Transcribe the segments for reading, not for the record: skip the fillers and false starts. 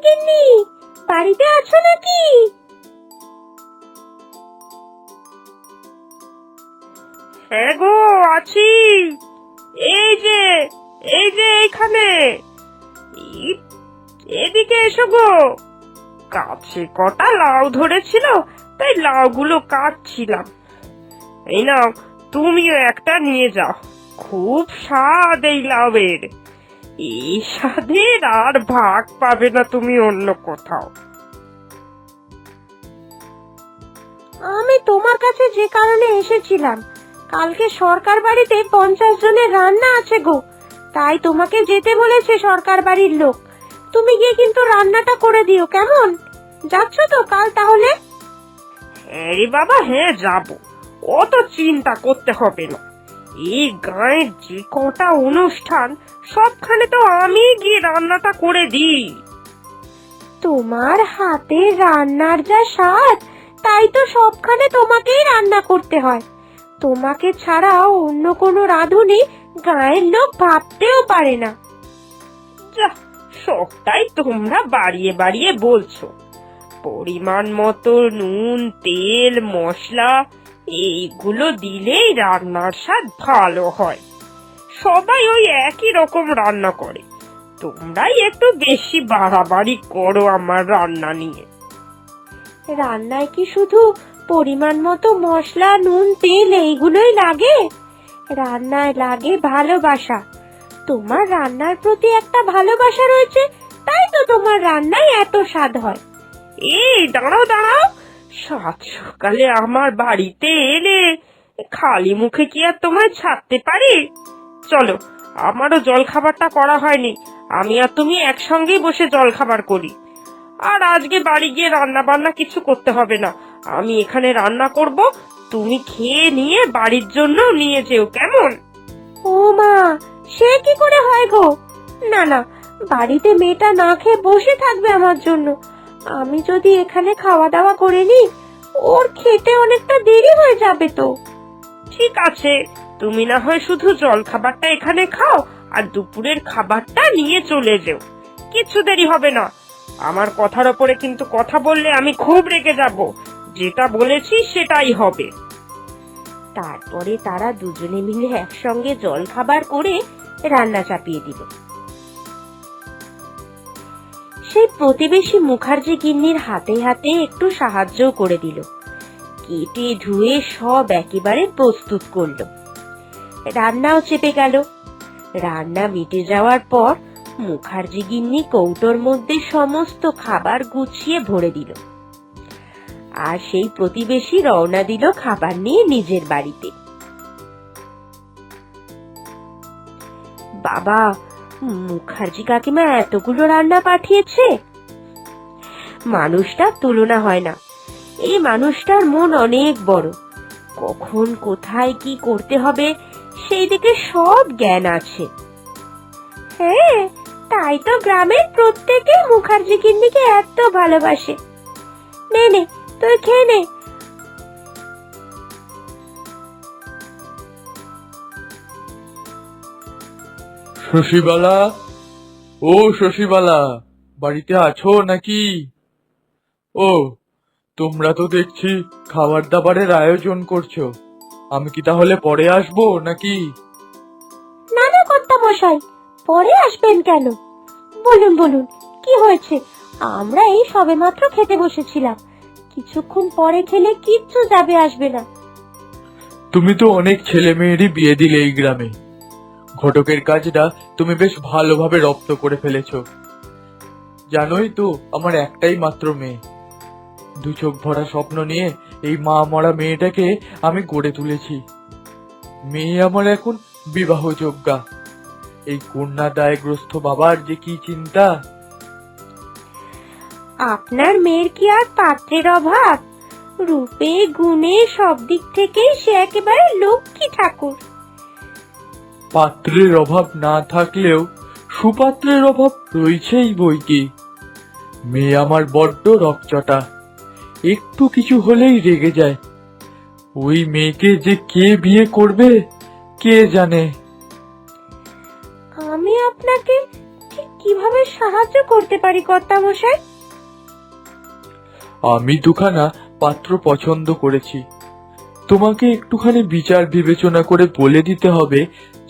গিন্নি, বাড়িতে আছো নাকি? হ্যাঁ গো, আছি। এই যে এইখানে। ই- এদিকে এসো গো। গাছে কটা লাউ ধরেছিল, তাই লাউগুলো কাটছিলাম। এই নাও, তুমিও একটা নিয়ে যাও। খুব স্বাদ এই লাউয়ের। এই স্বাদের আর ভাগ পাবে না তুমি অন্য কোথাও। আমি তোমার কাছে যে কারণে এসেছিলাম, কালকে সরকার বাড়িতে 50 জনের রান্না আছে গো। তাই তোমাকে যেতে বলেছে সরকার বাড়ির লোক। তুমি গিয়ে কিন্তু রান্নাটা করে দিও, কেমন? যাচ্ছ তো কাল তাহলে? হ্যাঁ রে বাবা, হ্যাঁ যাবো। অত চিন্তা করতে হবে না। এই গাঁয়ের যে কটা অনুষ্ঠান, সবখানে তো আমি গিয়ে রান্নাটা করে দিই। তোমার হাতের রান্নার যা স্বাদ, তাই তো সবখানে তোমাকেই রান্না করতে হয়। তোমাকে ছাড়া অন্য কোনো রাঁধুনি গায়ের লোক ভাবতেও পারে না। যা, সবটাই তোমরা বাড়িয়ে বাড়িয়ে বলছো। পরিমাণ মতো নুন, তেল, মশলা এইগুলো দিলেই রান্নার স্বাদ ভালো হয়। সবাই ওই একই রকম রান্না করে। তোমরাই একটু বেশি বাড়াবাড়ি করো আমার রান্না নিয়ে। রান্নায় কি শুধু পরিমাণ মতো মশলা, নুন, তেল এইগুলোই লাগে? রান্নায় লাগে ভালোবাসা। তোমার রান্নার প্রতি একটা ভালোবাসা রয়েছে, তাই তো তোমার রান্নায় এত স্বাদ হয়। এই দাঁড়াও দাঁড়াও, সাত সকালে আমার বাড়িতে এলে খালি মুখে কি আর তোমায় ছাড়তে পারি? চলো, আমারও জল খাবারটা করা হয়নি। আমি আর তুমি একসঙ্গেই বসে জল খাবার করি। আর আজকে বাড়ি গিয়ে রান্না বান্না কিছু করতে হবে না। আমি এখানে রান্না করব, তুমি খেয়ে নিয়ে বাড়ির জন্য নিয়ে যেও, কেমন? ও মা, সে কি করে হয় গো? না না, বাড়িতে মেয়েটা না খেয়ে বসে থাকবে আমার জন্য। আমি যদি এখানে খাওয়া দাওয়া করে নিই, ওর খেতে অনেকটা দেরি হয়ে যাবে তো। ঠিক আছে, তুমি না হয় শুধু জল খাবারটা এখানে খাও, আর দুপুরের খাবারটা নিয়ে চলে যেও। কিছু দেরি হবে না। আমার কথার ওপরে কিন্তু কথা বললে আমি খুব রেগে যাব। যেটা বলেছি সেটাই হবে। তারপরে তারা দুজনে মিলে একসঙ্গে জল খাবার করে রান্না চাপিয়ে দিল। সেই প্রতিবেশী মুখার্জি গিন্নির হাতে হাতে একটু সাহায্য করে দিল। কেটে ধুয়ে সব একেবারে প্রস্তুত করলো। রান্নাও চেপে গেল। রান্না মিটে যাওয়ার পর মুখার্জি গিন্নি কৌটোর মধ্যে সমস্ত খাবার গুছিয়ে ভরে দিল। আর সেই প্রতিবেশী রওনা দিল খাবার নিয়ে নিজের বাড়িতে। বাবা, মুখার্জি কাকিমা এতগুলো রান্না পাঠিয়েছে। মানুষটার তুলনা হয় না। এই মানুষটার মন অনেক বড়। কখন কোথায় কি করতে হবে সেই দিকে সব জ্ঞান আছে। হ্যাঁ, তাই তো গ্রামের প্রত্যেকে মুখার্জি গিন্নিকে এত ভালোবাসে। নে নে, তুই খেয়ে নে। শশীবালা, ও শশীবালা, বাড়িতে আছো নাকি? ও, তোমরা তো দেখছি খাবার দাবারের আয়োজন করছো। আমি কি তাহলে পরে আসবো নাকি? না না কর্তা মশাই, পরে আসবেন কেন? বলুন বলুন, কি হয়েছে? আমরা এই সবেমাত্র খেতে বসেছিলাম। কিছুক্ষণ পরে খেলে কিচ্ছু যাবে আসবে না। তুমি তো অনেক ছেলে মেয়েরই বিয়ে দিলে এই গ্রামে। ঘটকের কাজটা তুমি বেশ ভালোভাবে রপ্ত করে ফেলেছো। জানোই তো আমার একটাই মাত্র মেয়ে। দু চোখ ভরা স্বপ্ন নিয়ে এই মা মরা মেয়েটাকে আমি গড়ে তুলেছি। মেয়ে আমার এখন বিবাহযোগ্যা। এই কন্যা দায়গ্রস্ত বাবার যে কি চিন্তা! আপনার মেয়ের কি আর পাত্রের অভাব? রূপে গুণে সব দিক থেকেই সে একেবারে লক্ষ্মী ঠাকুর। পাত্রের অভাব না থাকলেও সুপাত্রের অভাব রয়েছেই বইকি। মেয়ে আমার বড্ড রকচটা, একটু কিছু হলেই রেগে যায়। ওই মেয়েকে যে কে বিয়ে করবে কে জানে। আমি আপনাকে ঠিক কিভাবে সাহায্য করতে পারি কর্তামশাই? আমি দুখানা পাত্র পছন্দ করেছি। তোমাকে একটুখানি বিচার বিবেচনা করে বলে দিতে হবে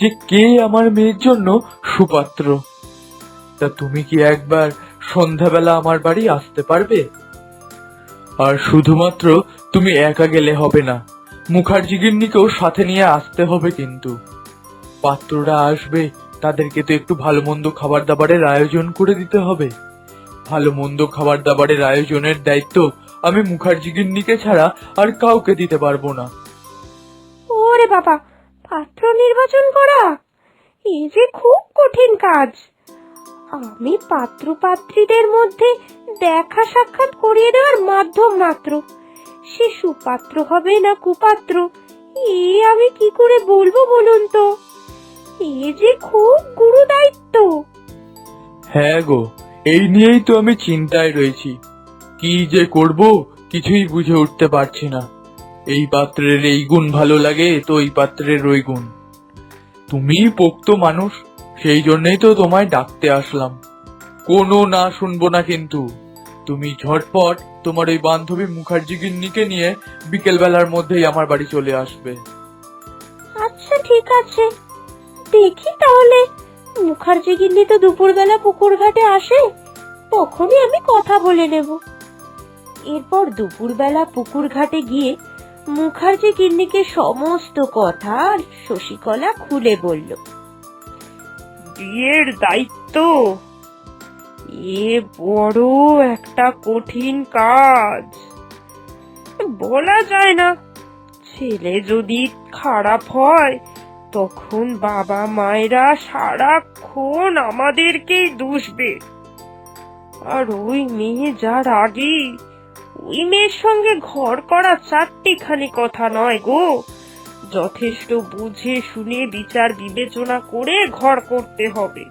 যে কে আমার মেয়ের জন্য সুপাত্র। তা তুমি কি একবার সন্ধ্যাবেলা আমার বাড়ি আসতে পারবে? আর শুধুমাত্র তুমি একা গেলে হবে না, মুখার্জি গিন্নিকেও সাথে নিয়ে আসতে হবে কিন্তু। পাত্ররা আসবে, তাদেরকে তো একটু ভালো মন্দ খাবার দাবারের আয়োজন করে দিতে হবে। ভালো মন্দ খাবার দাবারের আয়োজনের দায়িত্ব আমি মুখার্জি গিন্নিকে ছাড়া আর কাউকে দিতে পারবো না। ওরে বাবা, পাত্র নির্বাচন করা এ যে খুব কঠিন কাজ। আমি পাত্র পাত্রীদের মধ্যে দেখা সাক্ষাৎ করিয়ে দেওয়ার মাধ্যম মাত্র। সে সুপাত্র হবে না কুপাত্র এ আমি কি করে বলবো বলুন তো? এ যে খুব গুরু দায়িত্ব। হ্যাঁ গো, এই নিয়েই তো আমি চিন্তায় রয়েছি। কি যে করব কিছুই বুঝে উঠতে পারছি না। এই পাত্রের এই গুণ ভালো লাগে তো ওই পাত্রের ওই গুণ। তুমি পোক্ত মানুষ, সেই জন্যই তো তোমায় ডাকতে আসলাম। কোনো না শুনবো না কিন্তু। তুমি ঝটপট তোমার ওই বান্ধবী মুখার্জি গিন্নিকে নিয়ে বিকেল বেলার মধ্যেই আমার বাড়ি চলে আসবে। আচ্ছা ঠিক আছে, দেখি তাহলে। মুখার্জি গিন্নি তো দুপুরবেলা পুকুর ঘাটে আসে, তখনই আমি কথা বলে নেব। এরপর দুপুরবেলা পুকুর ঘাটে গিয়ে মুখার্জি গিন্নিকে সমস্ত কথা শশীকলা খুলে বলল। বিয়ের দায়িত্ব এ বড় একটা কঠিন কাজ। বলা যায় না, ছেলে যদি খারাপ হয় তখন বাবা মায়েরা সারাক্ষণ আমাদেরকেই দুষবে। আর ওই মেয়ে যার আগে, ওই মেয়ের সঙ্গে ঘর করা চারটিখানি কথা নয় গো। যথেষ্ট বুঝে শুনে বিচার বিবেচনা করে ঘর করতে হবে।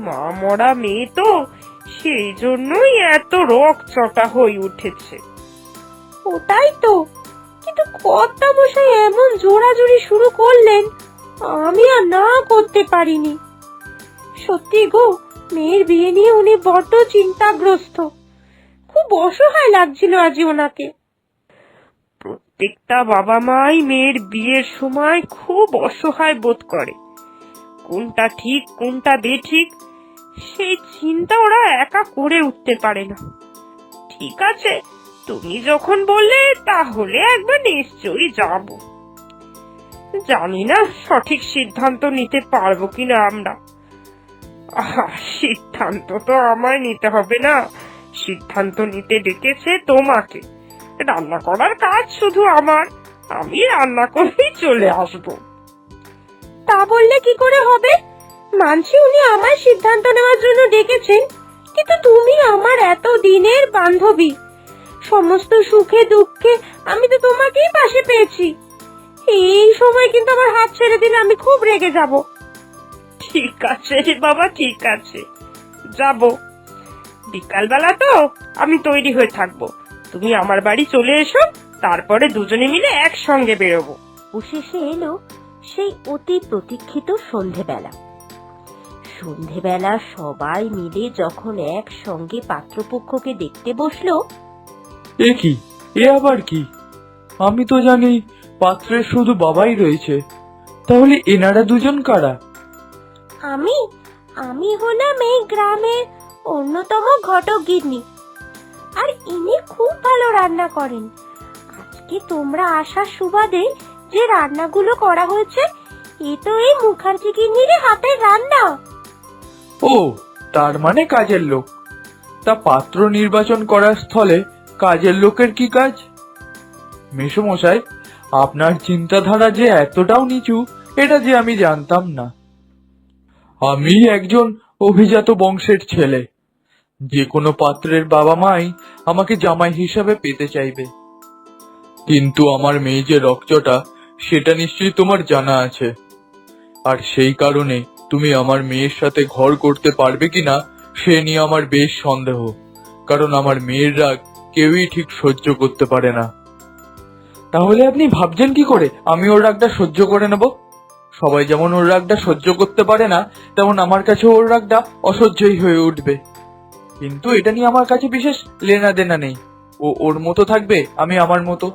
মা মরা মেয়ে তো, সেই জন্যই এত রকচটা হয়ে উঠেছে। ওটাই তো, কিন্তু কর্তামশাই এমন জোরাজুরি শুরু করলেন, আমি আর না করতে পারিনি। সত্যি গো, মেয়ের বিয়ে নিয়ে উনি বড্ড চিন্তাগ্রস্ত। খুব অসহায় লাগছিল আজই ওনাকে। প্রত্যেকটা বাবা মাই মেয়ের বিয়ের সময় খুব অসহায় বোধ করে। কোনটা ঠিক কোনটা বেঠিক সেই চিন্তা ওরা একা করে উঠতে পারে না। ঠিক আছে, তুমি যখন বললে তাহলে একবার নিশ্চয়ই যাব। জানি না সঠিক সিদ্ধান্ত নিতে পারবো কিনা আমরা। সিদ্ধান্ত তো আমায় নিতে হবে না, সিদ্ধান্ত নিতে ডেকেছে তোমাকে। রান্না করার কাজ শুধু আমার, আমি রান্না করেই চলে আসবো। তা বললে কি করে হবে? মানছি উনি আমায় সিদ্ধান্ত নেওয়ার জন্য ডেকেছেন, কিন্তু তুমি আমার এত দিনের বান্ধবী। সমস্ত সুখে দুঃখে আমি তো তোমাকেই পাশে পেয়েছি। এই সময় কিন্তু আমার হাত ছেড়ে দিলে আমি খুব রেগে যাব। ঠিক আছে বাবা, ঠিক আছে, যাব। বিকালবেলা তো আমি তৈরি হয়ে থাকবো, তুমি আমার বাড়ি চলে এসো, তারপরে দুজনে মিলে একসঙ্গে বেরোবো। অবশেষে এলো সেই অতি প্রতীক্ষিত সন্ধেবেলা। সন্ধেবেলা সবাই মিলে যখন একসঙ্গে পাত্রপক্ষকে দেখতে বসলো। এ কি, এ আবার কি? আমি তো জানি পাত্রের শুধু বাবাই রয়েছে, তাহলে এনারা দুজন কারা? আমি আমি হলাম এই গ্রামের অন্যতম ঘটক গিন্নি, আর ইনি খুব ভালো রান্না করেন। আজকে তোমরা আসার সুবাদে যে রান্নাগুলো করা হয়েছে, এ তো এই মুখার্জি গিন্নির হাতের রান্না। ও, তার মানে কাজের লোক। তা পাত্র নির্বাচন করার স্থলে কাজের লোকের কি কাজ? মেসোমশাই, আপনার চিন্তাধারা যে এতটাও নিচু এটা যে আমি জানতাম না। আমি একজন অভিজাত বংশের ছেলে। যে কোনো পাত্রের বাবা মাই আমাকে জামাই হিসাবে পেতে চাইবে, কিন্তু আমার মেয়ে যে রক্তটা সেটা নিশ্চয়ই তোমার জানা আছে। আর সেই কারণে তুমি আমার মেয়ের সাথে ঘর করতে পারবে কিনা সে নিয়ে আমার বেশ সন্দেহ, কারণ আমার মেয়ের রাগ কেউই ঠিক সহ্য করতে পারে না। তাহলে আপনি ভাবছেন কি করে আমি ওর রাগটা সহ্য করে নেব? সবাই যেমন ওর রাগটা সহ্য করতে পারে না, তেমন আমার কাছে ওর রাগটা অসহ্যই হয়ে উঠবে। কিন্তু এটা নিয়ে আমার কাছে বিশেষ লেনা দেনা নেই। ও ওর মতো থাকবে, আমি আমার মতো।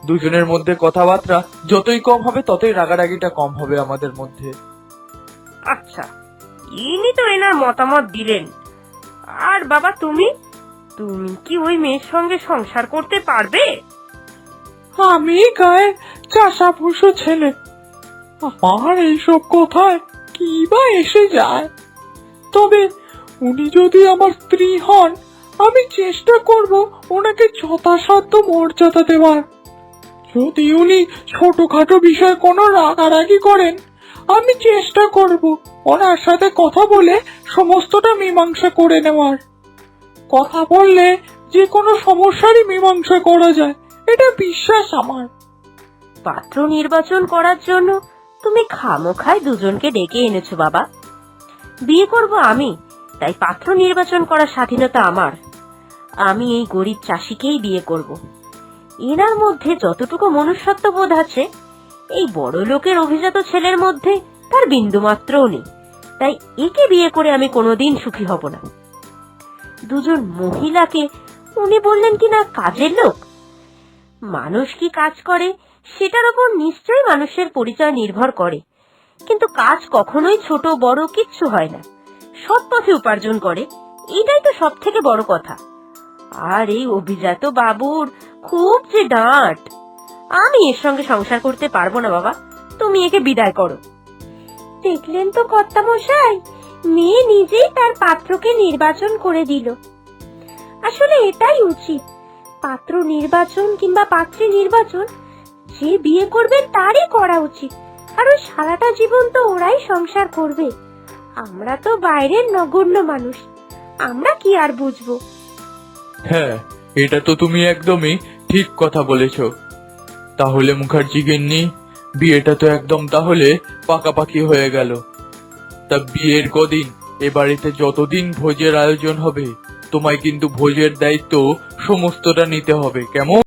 দুজনের মধ্যে কথাবার্তা যতই কম হবে ততই রাগারাগিটা কম হবে আমাদের মধ্যে। আচ্ছা, ইনি তো এনার মতামত দিলেন। আর বাবা তুমি তুমি কি ওই মেয়ের সঙ্গে সংসার করতে পারবে? আমি গায়ের চাষাভুষো ছেলে, আমার এইসব কথায় কি বা এসে যায়। তবে উনি যদি আমার স্ত্রী হন, আমি চেষ্টা করব ওনাকে যথাসাধ্য মর্যাদা দেওয়ার। যদি উনি ছোটখাটো বিষয়ে কোনো রাগারাগি করেন, আমি চেষ্টা করব ওনার সাথে কথা বলে সমস্তটা মীমাংসা করে নেওয়ার। কথা বললে যে কোনো সমস্যারই মীমাংসা করা যায়, এটা বিশ্বাস আমার। পাত্র নির্বাচন করার জন্য তুমি খামোখায় দুজনকে ডেকে এনেছো বাবা। বিয়ে করব আমি, তাই পাত্র নির্বাচন করার স্বাধীনতা আমার। আমি এই গরিব চাষিকেই বিয়ে করব। এনার মধ্যে যতটুকু মনুষ্যত্ব বোধ আছে, এই বড় লোকের অভিজাত ছেলের মধ্যে তার বিন্দুমাত্রও নেই। তাই একে বিয়ে করে আমি কোনোদিন সুখী হব না। দুজন মহিলাকে উনি বললেন কিনা কাজের লোক। মানুষ কি কাজ করে সেটার উপর নিশ্চয়ই মানুষের পরিচয় নির্ভর করে, কিন্তু কাজ কখনোই ছোট বড় কিচ্ছু হয় না, সৎ পথে উপার্জন করে, এটাই তো সব থেকে বড় কথা। আর এই অভিজাত বাবুর খুব যে ডাঁট, আমি এর সঙ্গে সংসার করতে পারবো না বাবা, তুমি একে বিদায় করো। দেখলেন তো কর্তামশাই, মেয়ে নিজেই তার পাত্রকে নির্বাচন করে দিল। আসলে এটাই উচিত। পাত্র নির্বাচন কিংবা পাত্রী নির্বাচন যে বিয়ে করবে তারই করা উচিত, কারণ সারাটা জীবন তো ওরাই সংসার করবে। আমরা তো বাইরের নগণ্য মানুষ, আমরা কি আর বুঝবো। হ্যাঁ, এটা তো তুমি একদমই ঠিক কথা বলেছ। তাহলে মুখার্জি গিন্নি, বিয়েটা তো একদম তাহলে পাকাপাকি হয়ে গেল। তা বিয়ের কদিন এ বাড়িতে যতদিন ভোজের আয়োজন হবে, তোমায় কিন্তু ভোজের দায়িত্ব সমস্তটা নিতে হবে, কেমন?